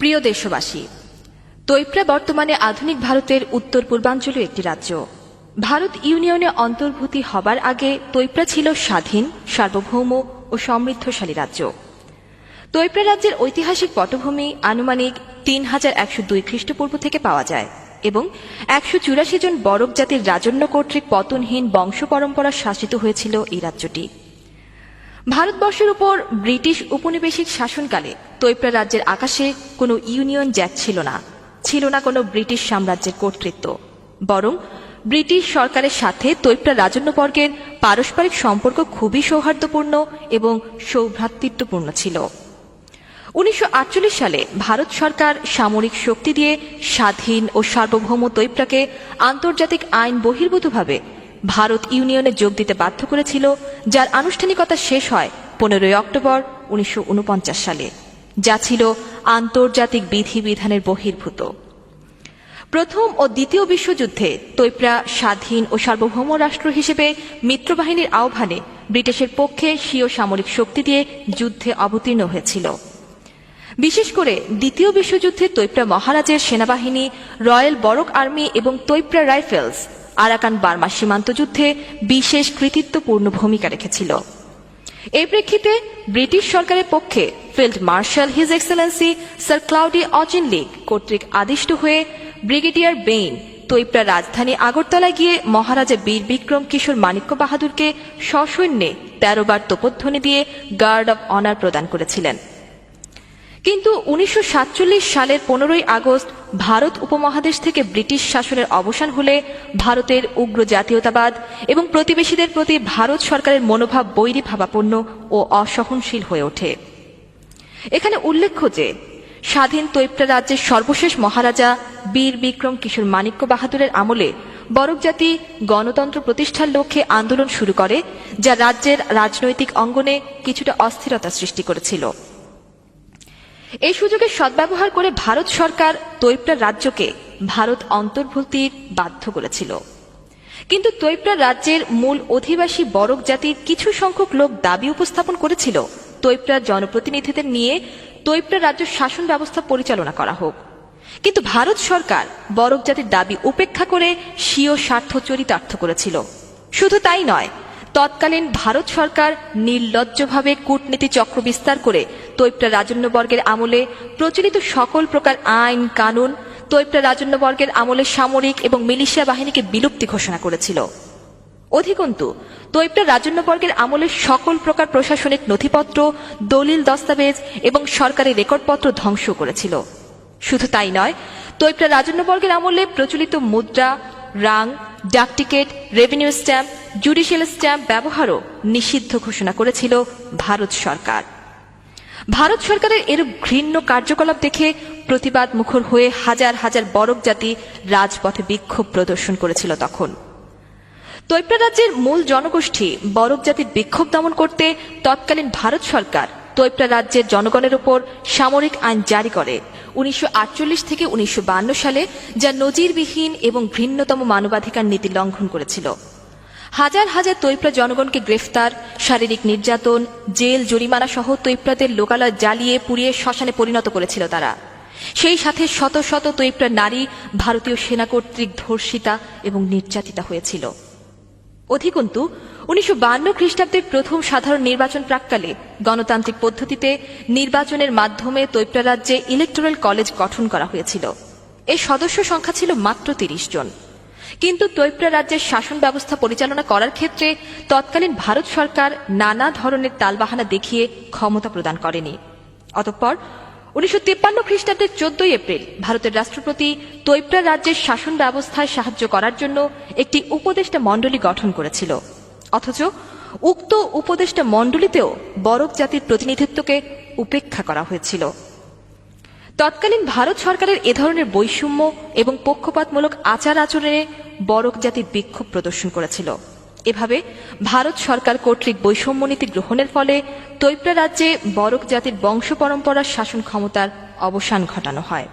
প্রিয় দেশবাসী, তৈপ্রা বর্তমানে আধুনিক ভারতের উত্তর পূর্বাঞ্চলীয় একটি রাজ্য। ভারত ইউনিয়নে অন্তর্ভুক্তি হবার আগে তৈপ্রা ছিল স্বাধীন, সার্বভৌম ও সমৃদ্ধশালী রাজ্য। তৈপ্রা রাজ্যের ঐতিহাসিক পটভূমি আনুমানিক 3102 খ্রিস্টপূর্ব থেকে পাওয়া যায় এবং 184 জন বরক জাতির রাজন্য কর্তৃক পতনহীন বংশ পরম্পরা শাসিত হয়েছিল এই রাজ্যটি। ভারতবর্ষের উপর ব্রিটিশ উপনিবেশিক শাসনকালে তৈপ্রা রাজ্যের আকাশে কোনো ইউনিয়ন জ্যাক ছিল না কোনো ব্রিটিশ সাম্রাজ্যের কর্তৃত্ব, বরং ব্রিটিশ সরকারের সাথে তৈপ্রা রাজন্যবর্গের পারস্পরিক সম্পর্ক খুবই সৌহার্দ্যপূর্ণ এবং সৌভ্রাতৃত্বপূর্ণ ছিল। 1948 সালে ভারত সরকার সামরিক শক্তি দিয়ে স্বাধীন ও সার্বভৌম তৈপ্রাকে আন্তর্জাতিক আইন বহির্ভূতভাবে ভারত ইউনিয়নে যোগ দিতে বাধ্য করেছিল, যার আনুষ্ঠানিকতা শেষ হয় 15 অক্টোবর 1949 সালে, যা ছিল আন্তর্জাতিক বিধিবিধানের বহির্ভূত। প্রথম ও দ্বিতীয় বিশ্বযুদ্ধে তৈপ্রা স্বাধীন ও সার্বভৌম রাষ্ট্র হিসেবে মিত্রবাহিনীর আহ্বানে ব্রিটিশের পক্ষে স্বীয় সামরিক শক্তি দিয়ে যুদ্ধে অবতীর্ণ হয়েছিল। বিশেষ করে দ্বিতীয় বিশ্বযুদ্ধে তৈপ্রা মহারাজের সেনাবাহিনী, রয়্যাল বরক আর্মি এবং তৈপ্রা রাইফেলস আরাকান বার্মা সীমান্ত যুদ্ধে বিশেষ কৃতিত্বপূর্ণ ভূমিকা রেখেছিল। এই প্রেক্ষিতে ব্রিটিশ সরকারের পক্ষে field marshal his excellency sir Claude Auchinleck কর্তৃক আদিষ্ট হয়ে ব্রিগেডিয়ার বেইন তৈপ্রা রাজধানী আগরতলায় গিয়ে মহারাজা বীর বিক্রম কিশোর মাণিক্য বাহাদুরকে সসৈন্যে 13 বার তোপধ্বনি দিয়ে গার্ড অব অনার প্রদান করেছিলেন। কিন্তু 1947 সালের 15 আগস্ট ভারত উপমহাদেশ থেকে ব্রিটিশ শাসনের অবসান হলে ভারতের উগ্র জাতীয়তাবাদ এবং প্রতিবেশীদের প্রতি ভারত সরকারের মনোভাব বৈরীভাবাপন্ন ও অসহনশীল হয়ে ওঠে। এখানে উল্লেখ্য যে স্বাধীন তৈপ্রা রাজ্যের সর্বশেষ মহারাজা বীর বিক্রম কিশোর মাণিক্য বাহাদুরের আমলে বরক জাতি গণতন্ত্র প্রতিষ্ঠার লক্ষ্যে আন্দোলন শুরু করে, যা রাজ্যের রাজনৈতিক অঙ্গনে কিছুটা অস্থিরতা সৃষ্টি করেছিল। এই সুযোগের সদ্ব্যবহার করে ভারত সরকার তৈপ্রা রাজ্যকে ভারত অন্তর্ভুক্তির বাধ্য করেছিল। কিন্তু তৈপ্রা রাজ্যের মূল অধিবাসী বরক জাতির কিছু সংখ্যক লোক দাবি উপস্থাপন করেছিল তৈপ্রার জনপ্রতিনিধিদের নিয়ে তৈপ্রা রাজ্য শাসন ব্যবস্থা পরিচালনা করা হোক। কিন্তু ভারত সরকার বরক জাতির দাবি উপেক্ষা করে স্বীয় স্বার্থ চরিতার্থ করেছিল। শুধু তাই নয়, তৎকালীন ভারত সরকার নির্লজ্জভাবে কূটনীতি চক্র বিস্তার করে তৈপ্রা রাজন্যবর্গের আমলে প্রচলিত সকল প্রকার আইন কানুন, তৈপ্রা রাজন্যবর্গের আমলে সামরিক এবং মিলিশিয়া বাহিনীকে বিলুপ্তি ঘোষণা করেছিল। অধিকন্তু তৈপ্রা রাজন্যবর্গের আমলে সকল প্রকার প্রশাসনিক নথিপত্র, দলিল দস্তাবেজ এবং সরকারি রেকর্ডপত্র ধ্বংস করেছিল। শুধু তাই নয়, তৈপ্রা রাজন্যবর্গের আমলে প্রচলিত মুদ্রা, রাং, ডাকটিকেট, রেভিনিউ স্ট্যাম্প, জুডিশিয়াল স্ট্যাম্প ব্যবহারও নিষিদ্ধ ঘোষণা করেছিল ভারত সরকার। ভারত সরকারের এরূপ ঘৃণ্য কার্যকলাপ দেখে প্রতিবাদ মুখর হয়ে হাজার হাজার বরক জাতি রাজপথে বিক্ষোভ প্রদর্শন করেছিল। তখন তৈপ্রা রাজ্যের মূল জনগোষ্ঠী বরক জাতির বিক্ষোভ দমন করতে তৎকালীন ভারত সরকার তৈপ্রা রাজ্যের জনগণের উপর সামরিক আইন জারি করে 1948 থেকে 1952 সালে, যা নজিরবিহীন এবং ঘৃণ্যতম মানবাধিকার নীতি লঙ্ঘন করেছিল। হাজার হাজার তৈপ্রা জনগণকে গ্রেফতার, শারীরিক নির্যাতন, জেল, জরিমানা সহ তৈপ্রাদের লোকালয় জ্বালিয়ে পুড়িয়ে শ্মশানে পরিণত করেছিল তারা। সেই সাথে শত শত তৈপ্রা নারী ভারতীয় সেনা কর্তৃক ধর্ষিতা এবং নির্যাতিতা হয়েছিল। অধিকন্তু 1952 খ্রিস্টাব্দের প্রথম সাধারণ নির্বাচন প্রাক্কালে গণতান্ত্রিক পদ্ধতিতে নির্বাচনের মাধ্যমে তৈপ্রা রাজ্যে ইলেকটোরাল কলেজ গঠন করা হয়েছিল। এর সদস্য সংখ্যা ছিল মাত্র 30 জন। কিন্তু তৈপ্রা রাজ্যের শাসন ব্যবস্থা পরিচালনা করার ক্ষেত্রে তৎকালীন ভারত সরকার নানা ধরনের তালবাহানা দেখিয়ে ক্ষমতা প্রদান করেনি। অতঃপর 1953 খ্রিস্টাব্দের 14 এপ্রিল ভারতের রাষ্ট্রপতি তৈপ্রা রাজ্যের শাসন ব্যবস্থায় সাহায্য করার জন্য একটি উপদেষ্টা মণ্ডলী গঠন করেছিল। অথচ উক্ত উপদেষ্টা মণ্ডলীতেও বরক জাতির প্রতিনিধিত্বকে উপেক্ষা করা হয়েছিল। তৎকালীন ভারত সরকারের এ ধরনের বৈষম্য এবং পক্ষপাতমূলক আচার আচরণে বরক জাতি বিক্ষোভ প্রদর্শন করেছিল। এভাবে ভারত সরকার কর্তৃক বৈষম্য নীতি গ্রহণের ফলে তৈপ্রা রাজ্যে বরক জাতির বংশ পরম্পরার শাসন ক্ষমতার অবসান ঘটানো হয়।